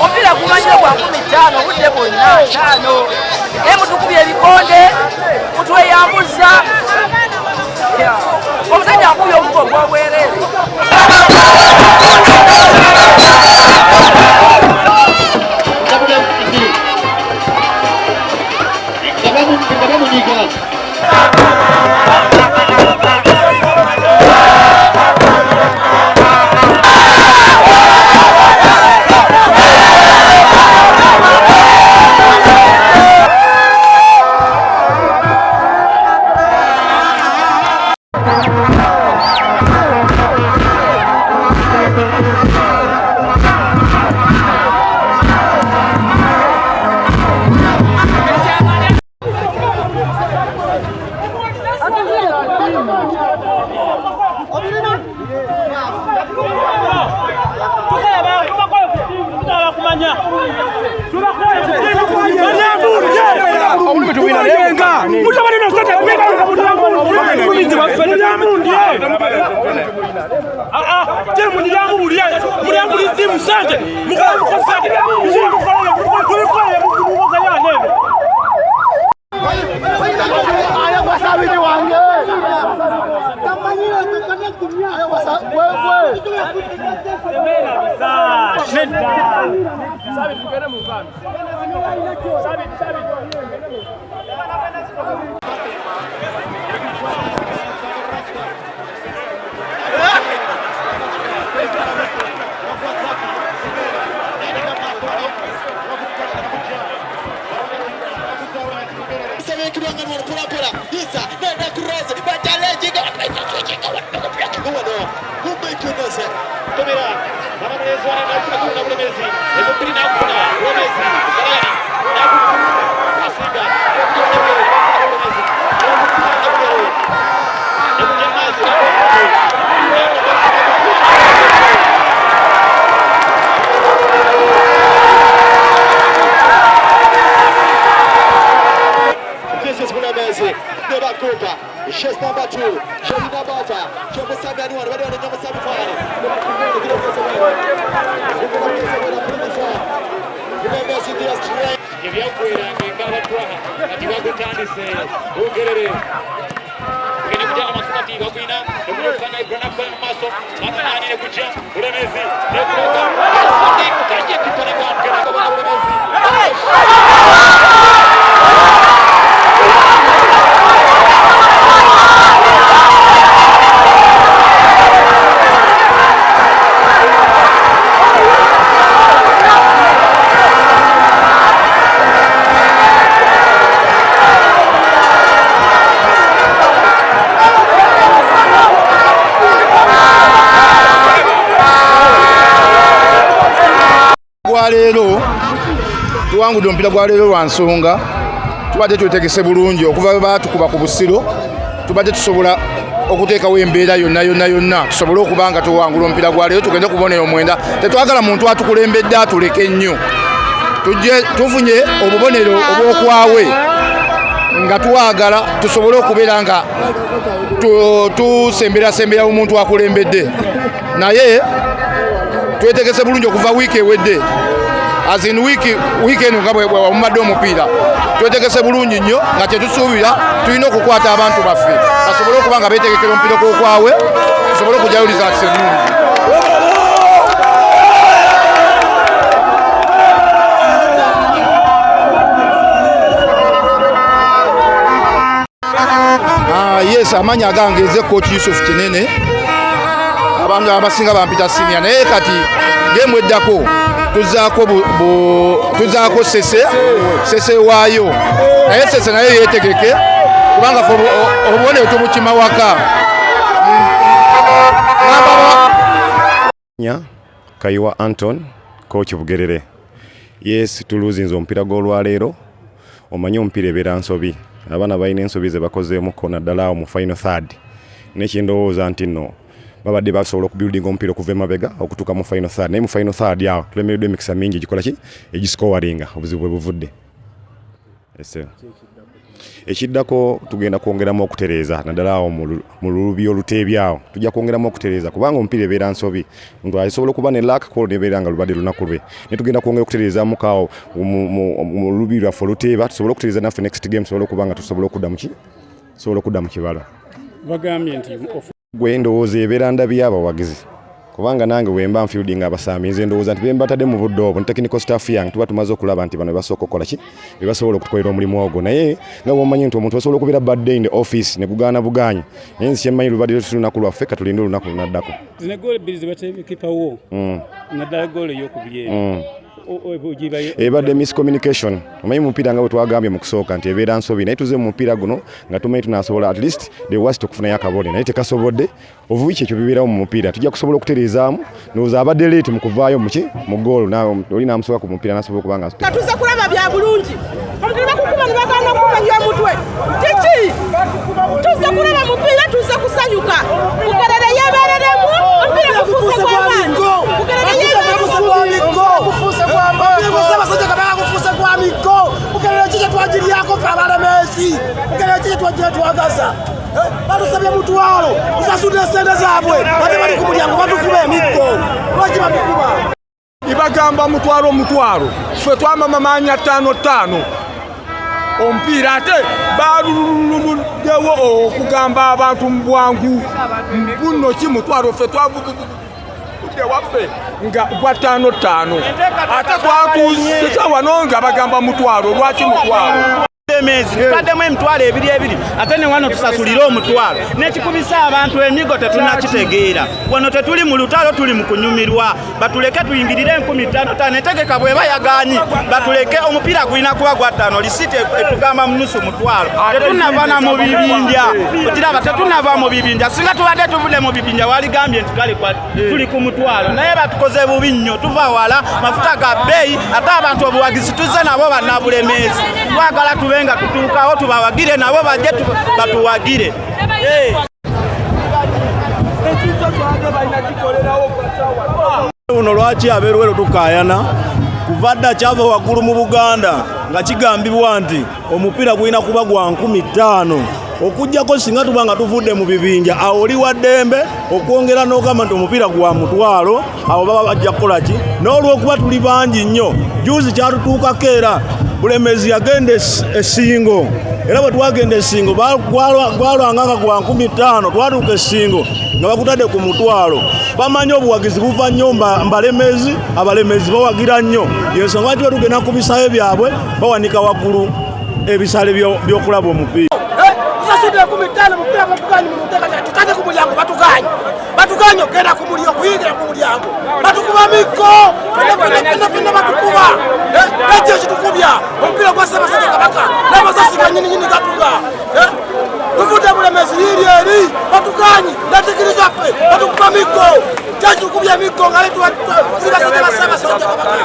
Omupiira gumanyire gwa 15 budde bwonna 5 mutukubye ebikonde mutweyambuza omusajja akubye omugo gw'obwereere Bugerere ngene kujana masukati bagwina ebulokana ibrana kwa maso makanani ne kujja Bulemezi ne kuloka kaje kitone kwa ngene kwa Bulemezi Leero tuwangudde omupiira gwa leero lwa nsonga tubadde twetegese bulungi okuva baatukuba ku busiro tubadde tusobola okuteekawo embeera yonna tusobole okuba nga tuwangula omupiira gwa leero tugende kubonera omwenda. Tetwagala muntu atukulembedde atuleke nnyo, tufunye obubonero obw'okwawe nga tuwagala tusobole okubeera nga tusembera omuntu akulembedde, naye twetegese bulungi okuva wiiki ewedde azin wiiki eno nga bwewamumadde omupiira twetegese bulungi nnyo nga tetusuubira tulina okukwata abantu baffe basobole okuba nga beetegekera omupiira gw'okwawe tusobole okujjayo results ennungi. Yes, amanyi agange nze Coach Yusuf Kinene, abantu abasinga bampita senior, naye kati ngemu eddako tuzaako sese waayo, naye sese naye yeetegeke kubanga obubonero tubukima waka. Kayiwa Anton, Coach Bugerere. Yes, tuluzinze omupiira gw'olwaleero, omanyi omupiira ebeera nsobi, abaana balina ensobi ze bakozeemuko naddala mu final third, nekyendowooza nti nno babadde basobola okubuildinga omupiira okuva emabega okutuuka mu final third, naye mu final third awo tulemereddwa emikisa mingi egikola ki egisikowalinga obuzibu bwe buvudde. Ekiddako tugenda kwongeramu okutereeza naddala awo mu lulubi oluteebyawo tujja kwongeramu okutereeza kubanga omupiira ebeera nsobi, omuntu asobola okuba ne luck call nebeera nga lubadde lunaku lwe, naye tugenda kwongera okutereezaamu kaawo mu lulubi lwaffe oluteeba tusobole okutereeza naffe next game tusobole okuba nga tusobole okudda mu kibalo. Bagambye nti gwe ndowooza ebeera ndabi y'abawagizi kubanga nange wemba nfielding abasaami nze ndowooza nti bembatadde mu budde obwo ne technical staff yange tuba tumaze okulaba nti bano basooka okukola ki bebasobola okutukolera omulimu ogwo, naye nga bwomanyi nti omuntu basobola okubeera bad day in the office ne gugaana buganye, naye nzi kyemmanyi lubadde lunaku lwaffe katulinde olunaku lunaddako. zine goal bbiri zibateebe kipa wo naddala goal ey'okubye ebadde miscommunication. Omanyi mupiira nga bwe twagambye mu kusooka nti ebeera nsobi, naye tuze mu mupiira guno nga tumanyi tunasobola at least the worst okufunayo akabone, naye tekasobodde ovubi kyekyo bibeerawo mu mupiira tujja kusobola okutereezaamu ndowooza abadde leeti mu kuvaayo mu goal oli n'amusoka ku mupiira n'asobola okuba nga tuze kulaba bya bulungi omupiira bakukuba ne bagaana okumanya omutwe kiki tuze kulaba mupiira tuze kusanyuka Bugerere yeebereremu omupiira gufuuse gw'amaanyi Bugerere yeebereremu Bugerere kiki twagiryako ffe abalemezi Bugerere kiki twajja twagaza batusabye mutwalo tusasudde esente zaabwe ate bali ku mulyango batukuba emiggo lwaki batukuba ibagamba mutwalo ffe twamama maanya 5 omupiira ate baluluddewo okugamba abantu mu bwangu buno ki mutwalo ffe twavudde waffe nga gwa 5 ate twatuusa wano nga bagamba mutwalo lwaki mutwalo Bulemezi tutaddemu emitwalo ebiri ate ne wano tusasulire omutwalo n'ekikubisa abantu emiggo tetunnakitegeera wano tetuli mu lutalo tuli mu kunyumirwa batuleke tuyingirire 15,000 etegeka bw'eba yagaanyi batuleke omupiira gulina kuba gwa 5 lisiti etugamba mu nusu mutwalo tetunnava mu bibinja okiraba tetunnava mu bibinja singa tubadde tuvudde mu bibinja waligambye nti kale tuli ku mutwalo naye batukoze bubi nnyo tuva wala mafuta ga bbeeyi ate abantu obuwagizi tuzze nabo bannabulemezi twagala tubenga tutuukawo tubawagire nabo bajje batuwagire. Uno lwaki abeeruwero tukayana kuva dda kyava waggulu mu Buganda nga kigambibwa nti omupiira gulina kuba gwa 15,000 okujjako singa tuba nga tuvudde mu bibinja awo oli wa ddembe okwongera n'ogamba nti omupiira gwa mutwalo awo baba bajja kukola ki n'olwokuba tuli bangi nnyo juzi kyatutuukako era Bulemezi yagenda essingo era bwe twagenda essingo gwalwanga gwa 15,000 twatuuka essingo nga bakutadde ku mutwalo bamanyi obuwagizi buva nnyo mbalemezi abalemezi bawagira nnyo yensonga lwaki batugenda ku bisale byabwe bawanika waggulu ebisale by'okulaba omupiira tusasudde 15,000 mupiira bakuganye mu muteeka tutaze ku mulyango batuganye okgenda ku mulyango kuyingira ku mulyango batukuba miggo fenna batukuba ekyo ekitukubya omupiira gwa Ssaabasajja Kabaka n'amasasi ganyinyini gatuga tuvudde Bulemezi liri eri batuganye natikiriza ffe batukuba miggo kyekitukubya emiggo nga letuwa Ssaabasajja Kabaka